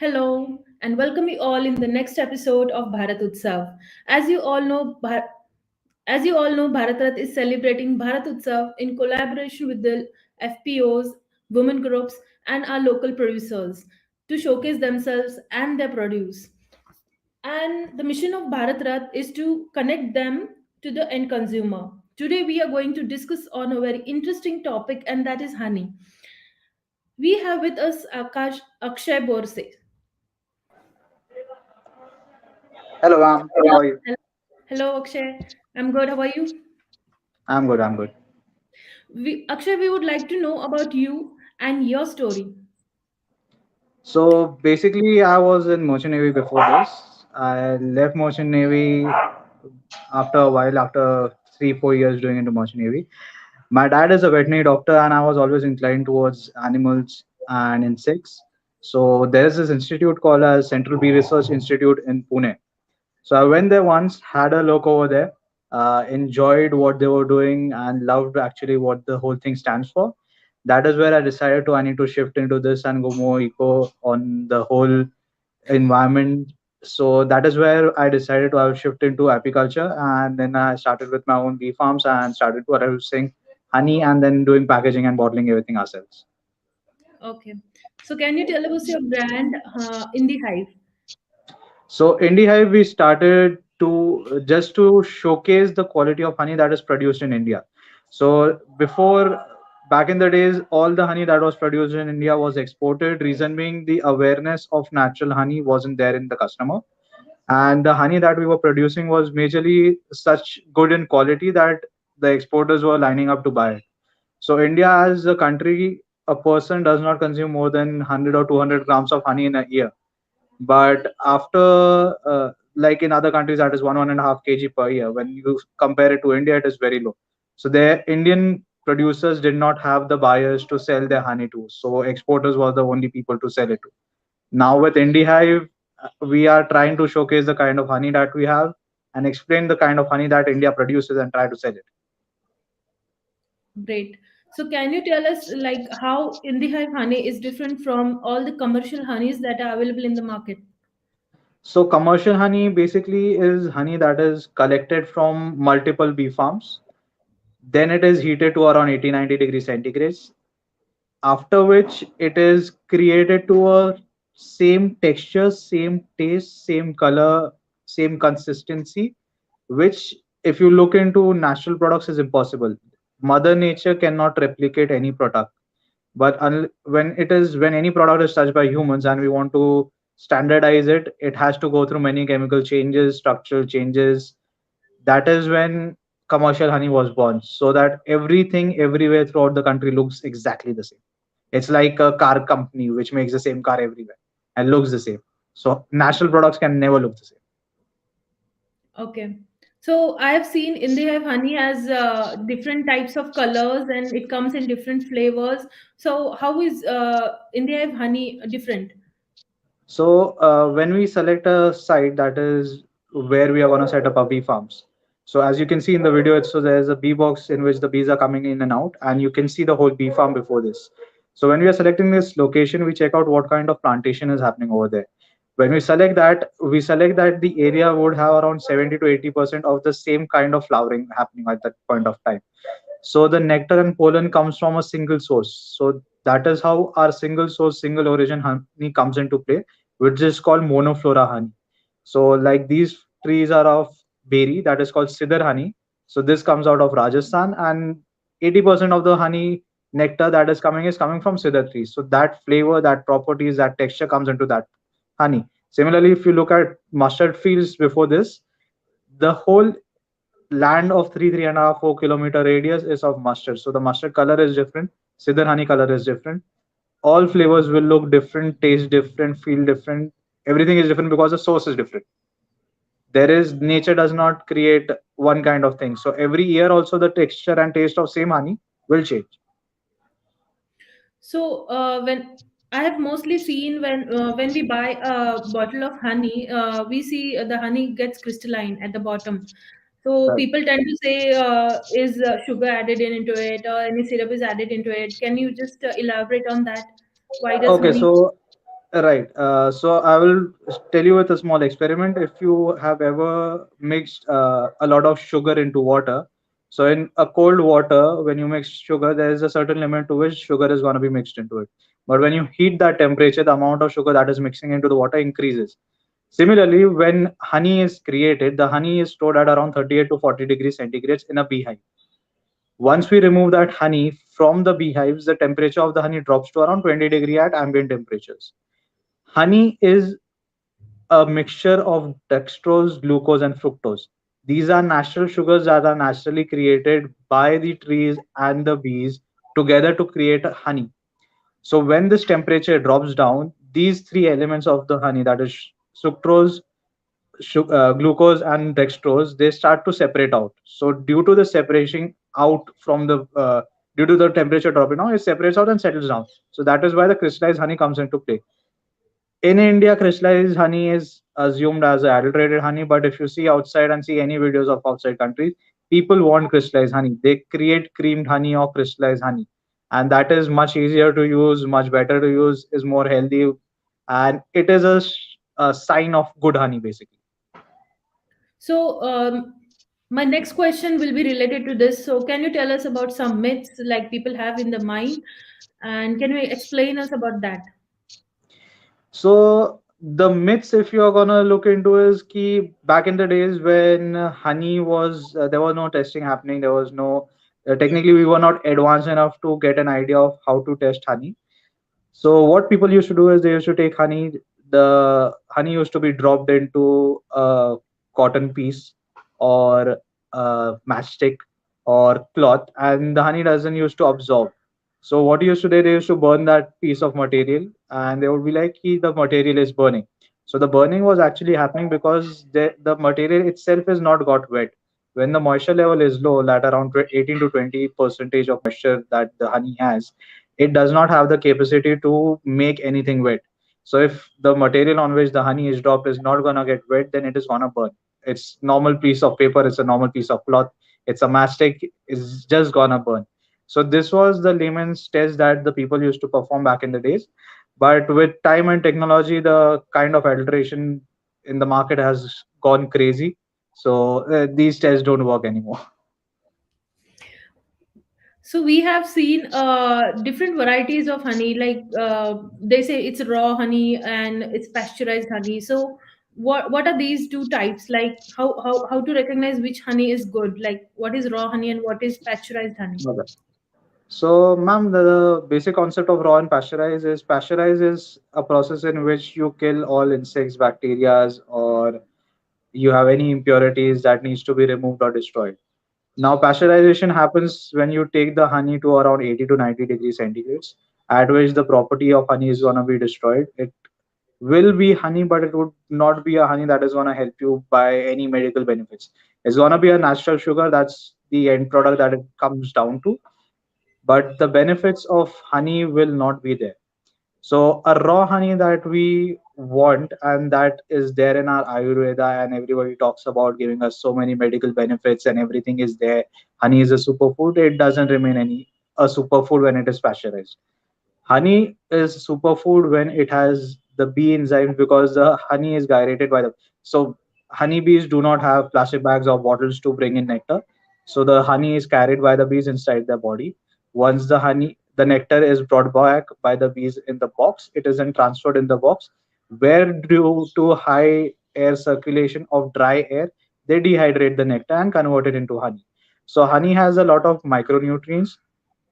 Hello, and welcome you all in the next episode of Bharat Utsav. As you all know, Bharat is celebrating Bharat Utsav in collaboration with the FPOs, women groups, and our local producers to showcase themselves and their produce. And the mission of Bharat is to connect them to the end consumer. Today, we are going to discuss on a very interesting topic, and that is honey. We have with us Akshay Borse. Hello, Ram. How are you? Hello, Akshay. I'm good. How are you? I'm good. I'm good. Akshay, we would like to know about you and your story. So basically, I was in Merchant Navy before this. I left Merchant Navy after a while, after 3, 4 years doing into Merchant Navy. My dad is a veterinary doctor, and I was always inclined towards animals and insects. So there is this institute called as Central Bee Research Institute in Pune. So I went there once, had a look over there, enjoyed what they were doing, and loved actually what the whole thing stands for. That is where I decided to I need to shift into this and go more eco on the whole environment. So that is where I decided to I will shift into apiculture, and then I started with my own bee farms and started producing honey and then doing packaging and bottling everything ourselves. Okay. So, can you tell us your brand, Indihive? So Indihive, we started to just to showcase the quality of honey that is produced in India. So before, back in the days, all the honey that was produced in India was exported. Reason being, the awareness of natural honey wasn't there in the customer, and the honey that we were producing was majorly such good in quality that the exporters were lining up to buy it. So India, as a country, a person does not consume more than 100 or 200 grams of honey in a year, but after like in other countries that is 1.5 kg per year. When you compare it to India, it is very low. So the Indian producers did not have the buyers to sell their honey to, so exporters were the only people to sell it to. Now with Indihive, we are trying to showcase the kind of honey that we have and explain the kind of honey that India produces and try to sell it. Great. So, can you tell us like how Indihive honey is different from all the commercial honeys that are available in the market? So commercial honey basically is honey that is collected from multiple bee farms. Then it is heated to around 80-90 degrees centigrade, after which it is created to a same texture, same taste, same color, same consistency, which if you look into natural products is impossible. Mother nature cannot replicate any product, but when any product is touched by humans and we want to standardize it, it has to go through many chemical changes, structural changes. That is when commercial honey was born, so that everything everywhere throughout the country looks exactly the same. It's like a car company which makes the same car everywhere and looks the same. So natural products can never look the same. Okay. So, I have seen Indihive honey as different types of colors and it comes in different flavors. So, how is Indihive honey different? So when we select a site, that is where we are going to set up our bee farms. So as you can see in the video, so there's a bee box in which the bees are coming in and out, and you can see the whole bee farm before this. So when we are selecting this location, we check out what kind of plantation is happening over there. When we select that the area would have around 70 to 80% of the same kind of flowering happening at that point of time. So the nectar and pollen comes from a single source. So that is how our single source, single origin honey comes into play, which is called monoflora honey. So like these trees are of berry that is called cedar honey. So this comes out of Rajasthan, and 80% of the honey nectar that is coming from cedar trees. So that flavor, that properties, that texture comes into that honey. Similarly, if you look at mustard fields before this, the whole land of 3.5, 4 kilometer radius is of mustard. So the mustard color is different, cedar honey color is different. All flavors will look different, taste different, feel different. Everything is different because the source is different. There is nature does not create one kind of thing. So every year also the texture and taste of same honey will change. So when I have mostly seen when we buy a bottle of honey, we see the honey gets crystalline at the bottom. So Right. people tend to say, is sugar added into it or any syrup is added into it? Can you just elaborate on that? Why does Okay, honey? so Right. So I will tell you with a small experiment. If you have ever mixed a lot of sugar into water, so in a cold water, when you mix sugar, there is a certain limit to which sugar is going to be mixed into it. But when you heat that temperature, the amount of sugar that is mixing into the water increases. Similarly, when honey is created, the honey is stored at around 38 to 40 degrees centigrades in a beehive. Once we remove that honey from the beehives, the temperature of the honey drops to around 20 degree at ambient temperatures. Honey is a mixture of dextrose, glucose, and fructose. These are natural sugars that are naturally created by the trees and the bees together to create honey. So when this temperature drops down, these three elements of the honey, that is sucrose, glucose, and dextrose, they start to separate out. So due to the separation out from the due to the temperature dropping down, it separates out and settles down. So that is why the crystallized honey comes into play. In India, crystallized honey is assumed as adulterated honey, but if you see outside and see any videos of outside countries, people want crystallized honey. They create creamed honey or crystallized honey, and that is much easier to use, much better to use, is more healthy, and it is a sign of good honey, basically. So, my next question will be related to this. So, can you tell us about some myths like people have in the mind, and can you explain us about that? So the myths, if you're gonna look into, is key. Back in the days when honey was, there was no testing happening. There was no technically we were not advanced enough to get an idea of how to test honey. So what people used to do is they used to take honey. The honey used to be dropped into a cotton piece or a matchstick or cloth, and the honey doesn't used to absorb. So what used to do, they used to burn that piece of material, and they would be like, "Ki, the material is burning." So the burning was actually happening because the material itself is not got wet. When the moisture level is low, at around 18 to 20 percentage of moisture that the honey has, it does not have the capacity to make anything wet. So if the material on which the honey is dropped is not gonna get wet, then it is gonna burn. It's normal piece of paper, it's a normal piece of cloth, it's a matchstick, it's just gonna burn. So this was the layman's test that the people used to perform back in the days. But with time and technology, the kind of adulteration in the market has gone crazy. So these tests don't work anymore. So we have seen different varieties of honey. Like they say it's raw honey and it's pasteurized honey. So what are these two types? Like how to recognize which honey is good? Like what is raw honey and what is pasteurized honey? Okay. So, ma'am, the basic concept of raw and pasteurize is a process in which you kill all insects, bacteria, or you have any impurities that needs to be removed or destroyed. Now, pasteurization happens when you take the honey to around 80 to 90 degrees centigrades, at which the property of honey is gonna be destroyed. It will be honey, but it would not be a honey that is gonna help you by any medical benefits. It's gonna be a natural sugar. That's the end product that it comes down to, but the benefits of honey will not be there. So a raw honey that we want and that is there in our Ayurveda, and everybody talks about giving us so many medical benefits and everything is there. Honey is a superfood. It doesn't remain any a superfood when it is pasteurized. Honey is superfood when it has the bee enzymes, because the honey is gyrated by the, so honeybees do not have plastic bags or bottles to bring in nectar. So the honey is carried by the bees inside their body. Once the nectar is brought back by the bees in the box, it is then transferred in the box, where due to high air circulation of dry air, they dehydrate the nectar and convert it into honey. So honey has a lot of micronutrients.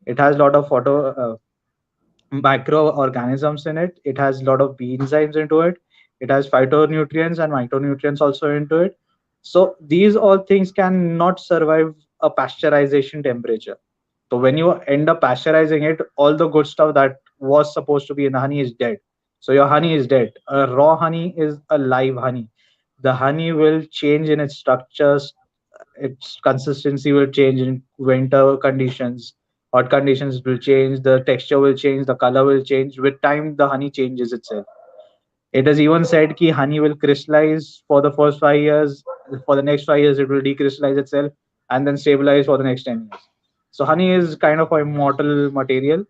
It has a lot of microorganisms in it. It has a lot of bee enzymes into it. It has phytonutrients and micronutrients also into it. So these all things cannot survive a pasteurization temperature. So when you end up pasteurizing it, all the good stuff that was supposed to be in the honey is dead. So your honey is dead. A raw honey is a live honey. The honey will change in its structures, its consistency will change in winter conditions, hot conditions will change, the texture will change, the color will change. With time, the honey changes itself. It is even said that honey will crystallize for the first 5 years. For the next 5 years, it will decrystallize itself and then stabilize for the next 10 years. So honey is kind of an immortal material.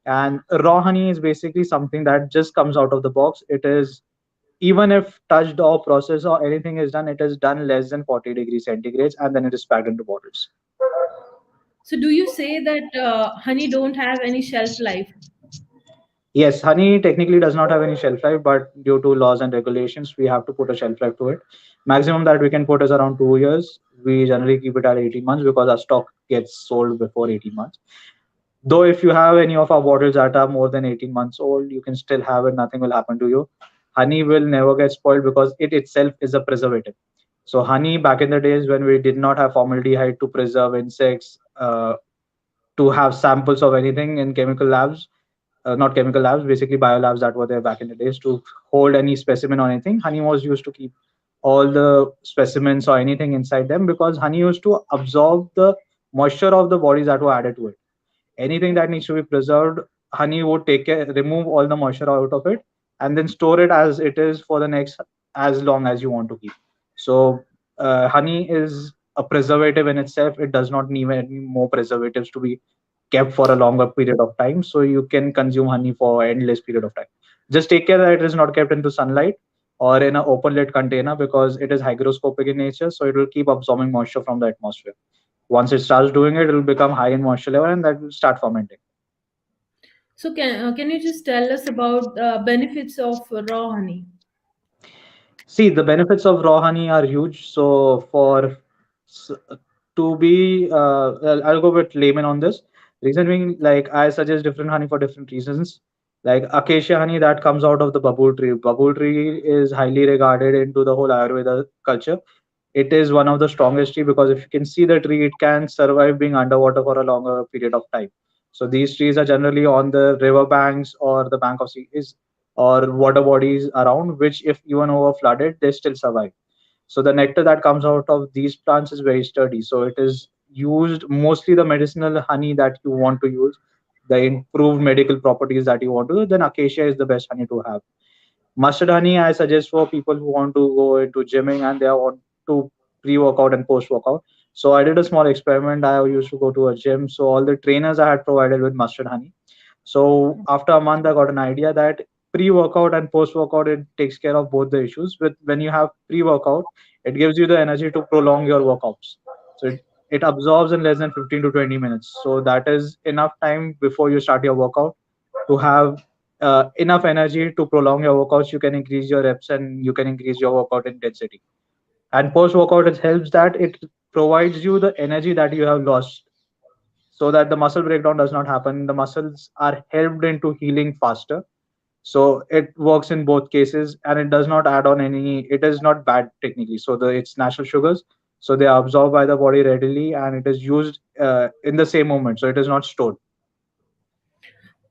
And raw honey is basically something that just comes out of the box. It is, even if touched or processed or anything is done, it is done less than 40 degrees centigrades, and then it is packed into bottles. So do you say that honey don't have any shelf life? Yes, honey technically does not have any shelf life, but due to laws and regulations, we have to put a shelf life to it. Maximum that we can put is around 2 years. We generally keep it at 18 months because our stock gets sold before 18 months. Though if you have any of our bottles that are more than 18 months old, you can still have it, nothing will happen to you. Honey will never get spoiled because it itself is a preservative. So honey, back in the days when we did not have formaldehyde to preserve insects, to have samples of anything in chemical labs, not chemical labs, basically biolabs that were there back in the days to hold any specimen or anything. Honey was used to keep all the specimens or anything inside them because honey used to absorb the moisture of the bodies that were added to it. Anything that needs to be preserved, honey would take care, remove all the moisture out of it, and then store it as it is for the next, as long as you want to keep. So honey is a preservative in itself. It does not need any more preservatives to be kept for a longer period of time, so you can consume honey for endless period of time. Just take care that it is not kept into sunlight or in an open lid container because it is hygroscopic in nature, so it will keep absorbing moisture from the atmosphere. Once it starts doing it, it will become high in moisture level and that will start fermenting. So can you just tell us about benefits of raw honey? See, the benefits of raw honey are huge. So for s- to be, I'll go with layman on this. Reason being, like I suggest different honey for different reasons. Like acacia honey that comes out of the babul tree. Babul tree is highly regarded into the whole Ayurveda culture. It is one of the strongest tree because if you can see the tree, it can survive being underwater for a longer period of time. So these trees are generally on the river banks or the bank of seas or water bodies around, which if even over flooded, they still survive. So the nectar that comes out of these plants is very sturdy. So it is used mostly the medicinal honey that you want to use, the improved medical properties that you want to, then acacia is the best honey to have. Mustard honey, I suggest for people who want to go into gymming and they want to pre-workout and post-workout. So I did a small experiment. I used to go to a gym. So all the trainers I had provided with mustard honey. So after a month, I got an idea that pre-workout and post-workout, it takes care of both the issues. With when you have pre-workout, it gives you the energy to prolong your workouts. So it absorbs in less than 15 to 20 minutes. So that is enough time before you start your workout to have enough energy to prolong your workouts. You can increase your reps and you can increase your workout intensity. And post workout, it helps that it provides you the energy that you have lost so that the muscle breakdown does not happen. The muscles are helped into healing faster. So it works in both cases and it does not add on any, it is not bad technically. So it's natural sugars. So they are absorbed by the body readily and it is used in the same moment. So it is not stored.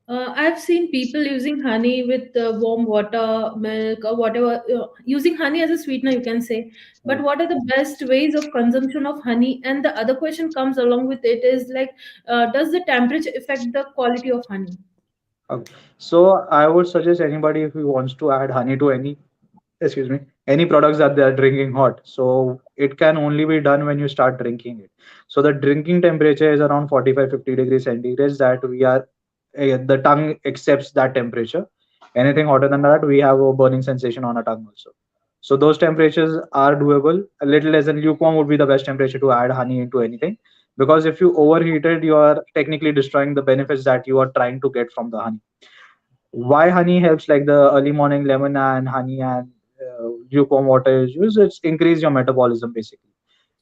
I've seen people using honey with warm water, milk, or whatever, using honey as a sweetener, you can say. But what are the best ways of consumption of honey? And the other question comes along with it is like, does the temperature affect the quality of honey? Okay. So I would suggest anybody if he wants to add honey to any, excuse me, any products that they are drinking hot. So it can only be done when you start drinking it. So the drinking temperature is around 45-50 degrees centigrade that we are, the tongue accepts that temperature. Anything hotter than that, we have a burning sensation on our tongue also. So those temperatures are doable. A little less than lukewarm would be the best temperature to add honey into anything. Because if you overheat it, you are technically destroying the benefits that you are trying to get from the honey. Why honey helps, like the early morning lemon and honey and lukewarm water is used, it's increase your metabolism basically.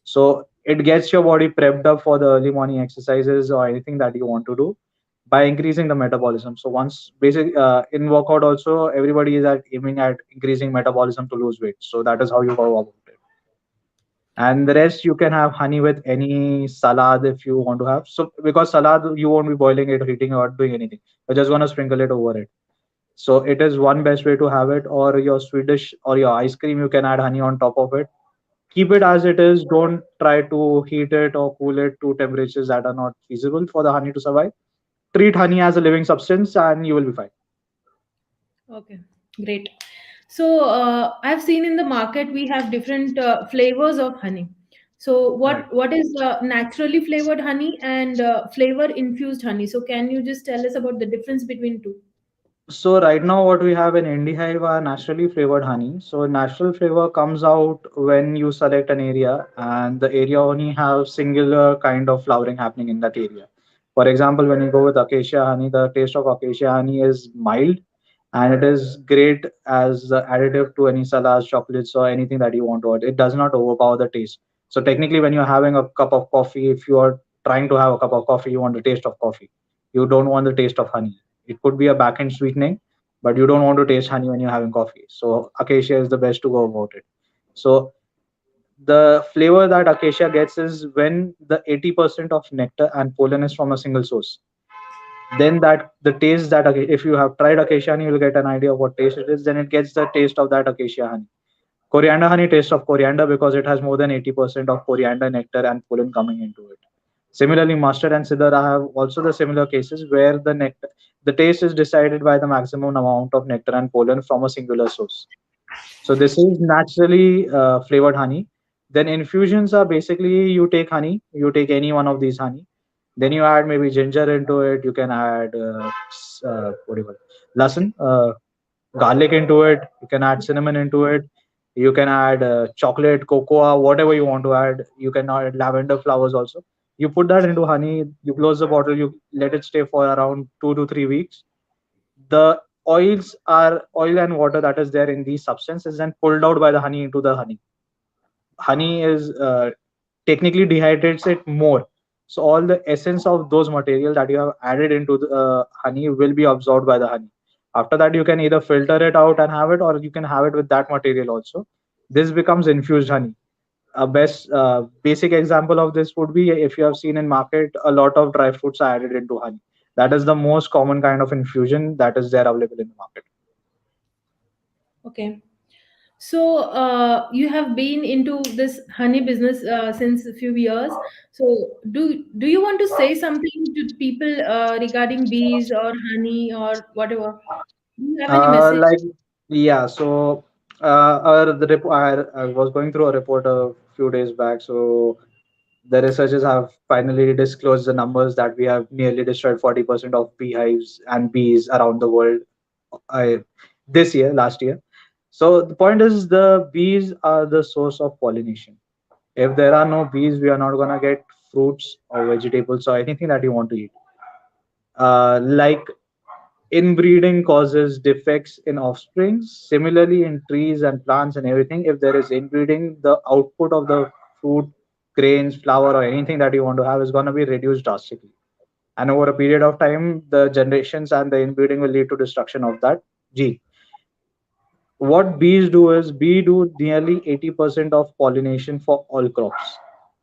So it gets your body prepped up for the early morning exercises or anything that you want to do by increasing the metabolism. So once basic in workout also, everybody is at aiming at increasing metabolism to lose weight, so that is how you go about it. And the rest you can have honey with any salad if you want to have. So because salad you won't be boiling it, heating or doing anything, you're just going to sprinkle it over it. So it is one best way to have it. Or your Swedish or your ice cream, you can add honey on top of it. Keep it as it is. Don't try to heat it or cool it to temperatures that are not feasible for the honey to survive. Treat honey as a living substance and you will be fine. Okay, great. So I've seen in the market we have different flavors of honey. So Right. what is naturally flavored honey and flavor infused honey? So can you just tell us about the difference between two? So right now what we have in Indihive are naturally flavored honey. So natural flavor comes out when you select an area and the area only have singular kind of flowering happening in that area. For example, when you go with acacia honey, the taste of acacia honey is mild and it is great as the additive to any salads, chocolates, or anything that you want to add. It does not overpower the taste. So technically, when you're having a cup of coffee, if you are trying to have a cup of coffee, you want the taste of coffee. You don't want the taste of honey. It could be a back end sweetening, but you don't want to taste honey when you're having coffee. So acacia is the best to go about it. So the flavor that acacia gets is when the 80% of nectar and pollen is from a single source. Then that the taste that if you have tried acacia honey, you'll get an idea of what taste it is. Then it gets the taste of that acacia honey. Coriander honey tastes of coriander because it has more than 80% of coriander nectar and pollen coming into it. Similarly, mustard and cedar have also the similar cases where the taste is decided by the maximum amount of nectar and pollen from a singular source. So this is naturally flavored honey. Then infusions are basically you take honey, you take any one of these honey, then you add maybe ginger into it. You can add what do you call it? Lasan, garlic into it. You can add cinnamon into it. You can add chocolate, cocoa, whatever you want to add. You can add lavender flowers also. You put that into honey. You close the bottle. You let it stay for around 2 to 3 weeks. The oil and water that is there in these substances and pulled out by the honey into the honey. Honey is technically dehydrates it more, so all the essence of those material that you have added into the honey will be absorbed by the honey. After that you can either filter it out and have it, or you can have it with that material also. This becomes infused honey. A best basic example of this would be if you have seen in market a lot of dry fruits are added into honey. That is the most common kind of infusion that is there available in the market. Okay. So you have been into this honey business since a few years. So do you want to say something to people regarding bees or honey or whatever? Do you have any message? Like, yeah, so I was going through a report a few days back. So the researchers have finally disclosed the numbers that we have nearly destroyed 40% of beehives and bees around the world I, this year, last year. So the point is, the bees are the source of pollination. If there are no bees, we are not gonna get fruits or vegetables or anything that you want to eat. Like inbreeding causes defects in offspring. Similarly, in trees and plants and everything, if there is inbreeding, the output of the fruit, grains, flour, or anything that you want to have is going to be reduced drastically. And over a period of time, the generations and the inbreeding will lead to destruction of that gene. What bees do is bee do nearly 80% of pollination for all crops.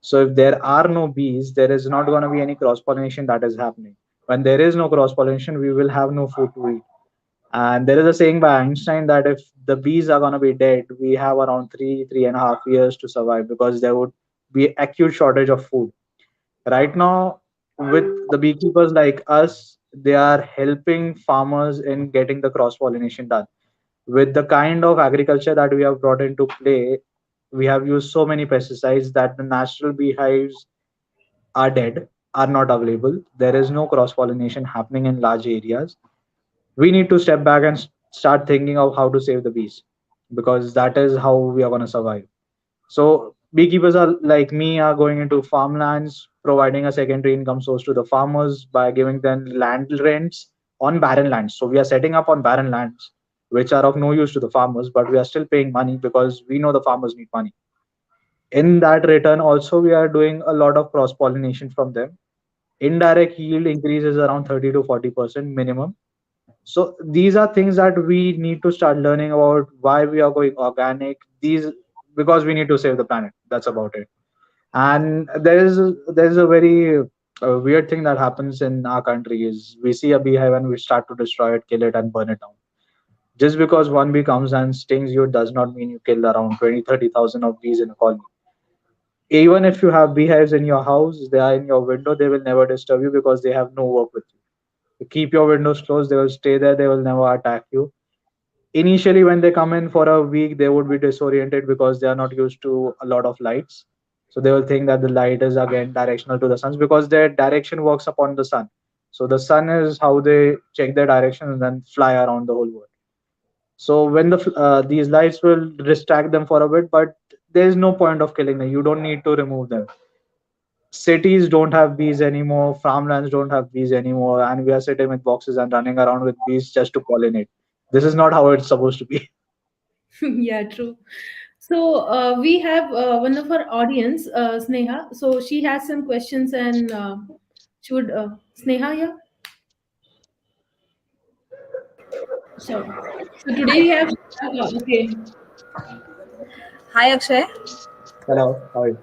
So if there are no bees, there is not going to be any cross pollination that is happening. When there is no cross pollination, we will have no food to eat. And there is a saying by Einstein that if the bees are going to be dead, we have around 3.5 years to survive because there would be acute shortage of food. Right now, with the beekeepers like us, they are helping farmers in getting the cross pollination done. With the kind of agriculture that we have brought into play, we have used so many pesticides that the natural beehives are dead, are not available. There is no cross pollination happening in large areas. We need to step back and start thinking of how to save the bees, because that is how we are going to survive. So beekeepers are like me are going into farmlands, providing a secondary income source to the farmers by giving them land rents on barren lands. So we are setting up on barren lands which are of no use to the farmers, but we are still paying money because we know the farmers need money. In that return also we are doing a lot of cross pollination from them. Indirect yield increases around 30 to 40% minimum. So these are things that we need to start learning about, why we are going organic. These, because we need to save the planet. That's about it. And there is a very weird thing that happens in our country is we see a beehive and we start to destroy it, kill it, and burn it down. Just because one bee comes and stings you does not mean you kill around 20, 30,000 of bees in a colony. Even if you have beehives in your house, they are in your window, they will never disturb you because they have no work with you. You keep your windows closed, they will stay there, they will never attack you. Initially, when they come in for a week, they would be disoriented because they are not used to a lot of lights. So they will think that the light is again directional to the sun because their direction works upon the sun. So the sun is how they check their direction and then fly around the whole world. So when these lights will distract them for a bit, but there is no point of killing them. You don't need to remove them. Cities don't have bees anymore, farmlands don't have bees anymore, and we are sitting with boxes and running around with bees just to pollinate. This is not how it's supposed to be. Yeah, true. So we have one of our audience, Sneha. So she has some questions, and should Sneha, yeah. So today we have okay. Hi Akshay. Hello, how are you?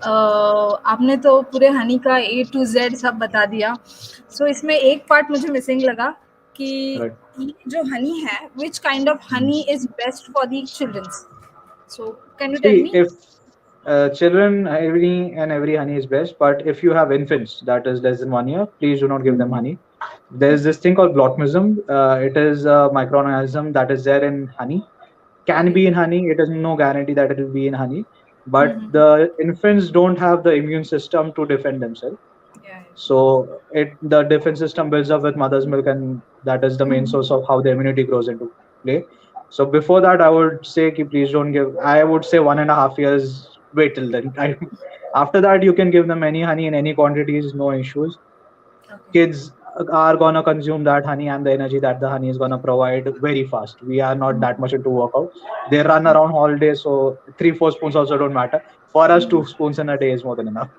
आपने तो पूरे हनी का ए to Z सब बता दिया. सो इसमें एक part मुझे मिसिंग लगा कि Right. ये जो हनी है, which kind of honey is best for the childrens. So can you tell See, me? if children, every honey is best, but if you have infants that is less than 1 year, please do not give them honey. There's this thing called blotmism. It is a microorganism that is there in honey. Can Okay. be in honey. It is no guarantee that it will be in honey. But Mm-hmm. the infants don't have the immune system to defend themselves. Yeah. So the defense system builds up with mother's milk, and that is the main Mm-hmm. source of how the immunity grows into play. So before that, I would say ki please don't give. I would say 1.5 years. Wait till then. After that, you can give them any honey in any quantities, no issues. Okay. Kids are gonna consume that honey and the energy that the honey is gonna provide very fast. We are not that much into workout. They run around all day, so 3-4 spoons also don't matter. For us, 2 spoons in a day is more than enough.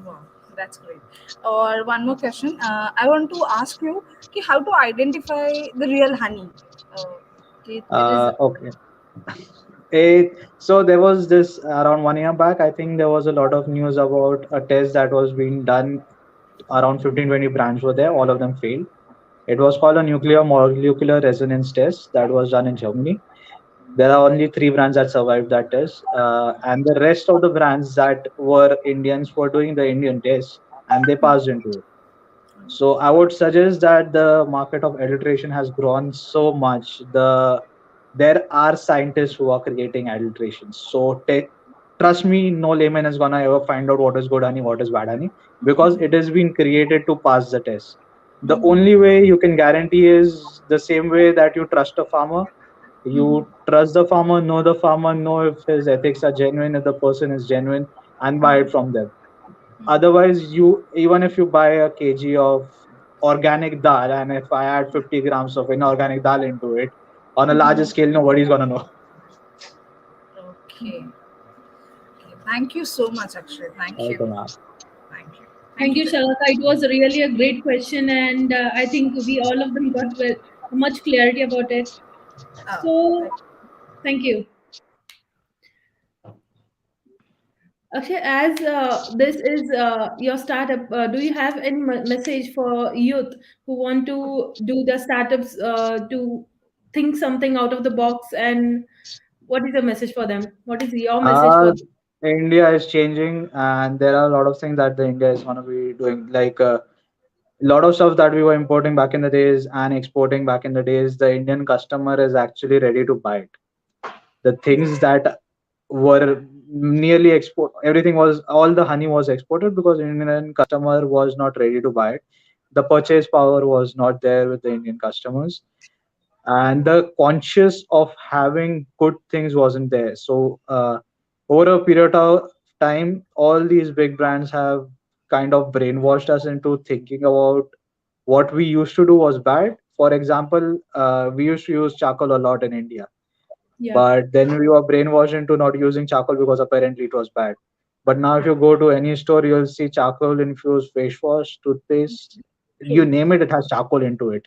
Wow, that's great. Or one more question. I want to ask you कि how to identify the real honey. कि it is. Okay. So there was this around 1 year back. I think there was a lot of news about a test that was being done. Around 15-20 brands were there. All of them failed. It was called a nuclear molecular resonance test that was done in Germany. There are only 3 brands that survived that test, and the rest of the brands that were Indians were doing the Indian test, and they passed into it. So I would suggest that the market of adulteration has grown so much. There are scientists who are creating adulterations. So trust me, no layman is gonna ever find out what is good honey, what is bad honey, because it has been created to pass the test. The only way you can guarantee is the same way that you trust a farmer. You trust the farmer, know if his ethics are genuine, if the person is genuine, and buy it from them. Otherwise, you even if you buy a kg of organic dal, and if I add 50 grams of inorganic dal into it on a larger scale, nobody's gonna know. Okay. Thank you so much, Akshay. Thank you. Welcome, ma'am. Thank you. Thank you, Shalaka. It was really a great question, and I think we all of them got much clarity about it. So, thank you. Akshay, as this is your startup, do you have any message for youth who want to do the startups to think something out of the box? And what is the message for them? What is your message for Uh, them? India is changing, and there are a lot of things that the India is gonna be doing. Like a lot of stuff that we were importing back in the days and exporting back in the days, the Indian customer is actually ready to buy it. The things that were nearly export, everything was all the honey was exported because Indian customer was not ready to buy it. The purchase power was not there with the Indian customers, and the conscious of having good things wasn't there. So over a period of time, all these big brands have kind of brainwashed us into thinking about what we used to do was bad. For example, we used to use charcoal a lot in India, Yeah, but then we were brainwashed into not using charcoal because apparently it was bad. But now, if you go to any store, you'll see charcoal infused face wash, toothpaste, you true. name it, it has charcoal into it.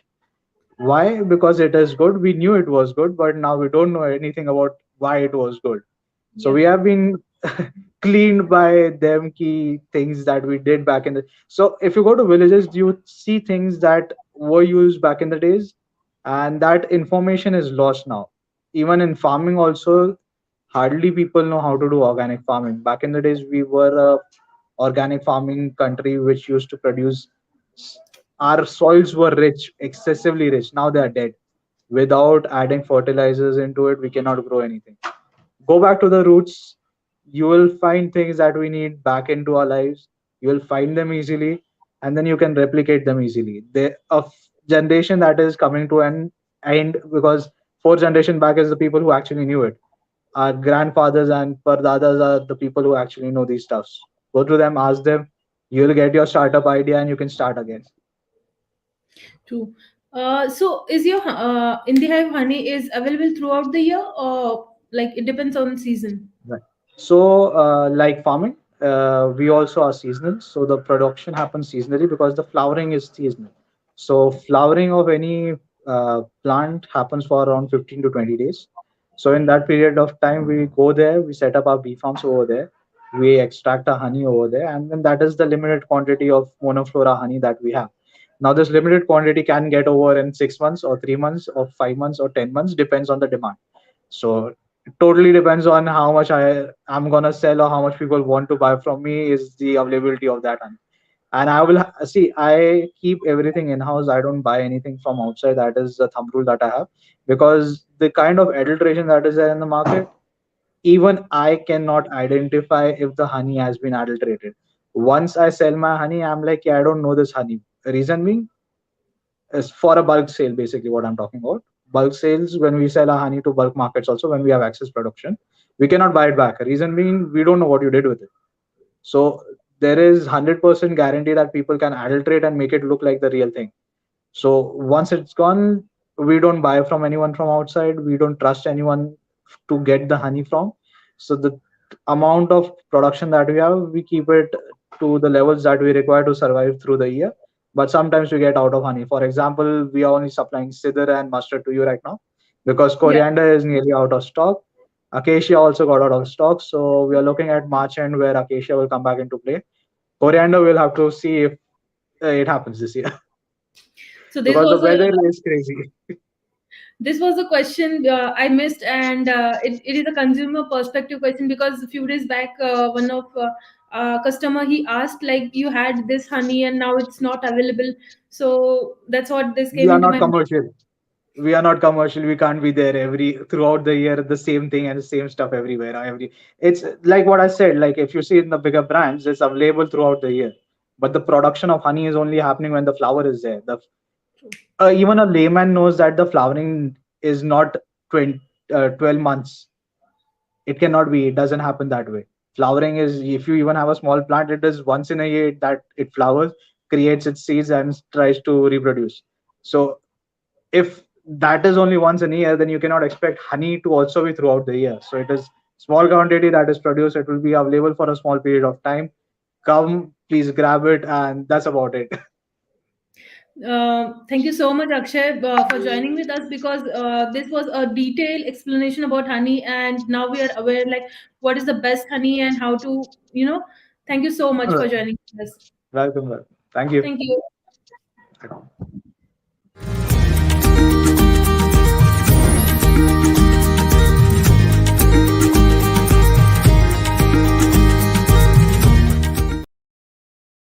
Why? Because it is good. We knew it was good, but now we don't know anything about why it was good. So Yeah, we have been cleaned by them key things that we did back in the. So if you go to villages, you see things that were used back in the days, and that information is lost now. Even in farming, also, hardly people know how to do organic farming. Back in the days, we were a organic farming country which used to produce. Our soils were rich, excessively rich. Now they are dead. Without adding fertilizers into it, we cannot grow anything. Go back to the roots. you will find things that we need back into our lives. You will find them easily, and then you can replicate them easily. Generation that is coming to an end, because fourth generation back is the people who actually knew it. Our grandfathers and pardadas are the people who actually know these stuffs. Go to them, ask them. You'll get your startup idea, and you can start again. True. So is your Indihive honey is available throughout the year, or like it depends on season? Right. So, like farming, we also are seasonal. So the production happens seasonally because the flowering is seasonal. So flowering of any plant happens for around 15 to 20 days. So in that period of time, we go there, we set up our bee farms over there, we extract our honey over there, and then that is the limited quantity of monoflora honey that we have. Now, this limited quantity can get over in 6 months or 3 months or 5 months or 10 months, depends on the demand. So it totally depends on how much I am gonna sell or how much people want to buy from me is the availability of that honey. And I will see. I keep everything in house. I don't buy anything from outside. That is a thumb rule that I have, because the kind of adulteration that is there in the market, even I cannot identify if the honey has been adulterated. Once I sell my honey, I'm like, yeah, I don't know this honey. Reason being, is for a bulk sale, basically what I'm talking about. Bulk sales, when we sell our honey to bulk markets, also when we have excess production, we cannot buy it back. Reason being, we don't know what you did with it. So there is 100% guarantee that people can adulterate and make it look like the real thing. So once it's gone, we don't buy from anyone from outside. We don't trust anyone to get the honey from. So the amount of production that we have, we keep it to the levels that we require to survive through the year. But sometimes we get out of honey. For example, we are only supplying cedar and mustard to you right now because Yeah. coriander is nearly out of stock. Acacia also got out of stock. So we are looking at March end where acacia will come back into play. Coriander, we'll have to see if it happens this year So this because the was a weather is crazy. this was a question I missed, and it is a consumer perspective question, because a few days back, one of customer, he asked like, you had this honey and now it's not available. So that's what this We came are into not my mind. commercial. We are not commercial. We can't be there every throughout the year, the same thing and the same stuff everywhere. It's like what I said. Like if you see in the bigger brands, it's available throughout the year, but the production of honey is only happening when the flower is there. Even a layman knows that the flowering is not 20, 12 months. It cannot be. It doesn't happen that way. Flowering is, if you even have a small plant, it is once in a year that it flowers, creates its seeds and tries to reproduce. So if that is only once in a year, then you cannot expect honey to also be throughout the year. So it is small quantity that is produced. It will be available for a small period of time. Come, please grab it, and that's about it. Thank you so much, Akshay, for joining with us, because this was a detailed explanation about honey, and now we are aware like what is the best honey and how to, you know. Thank you so much for joining us. Welcome. Thank you. Thank you.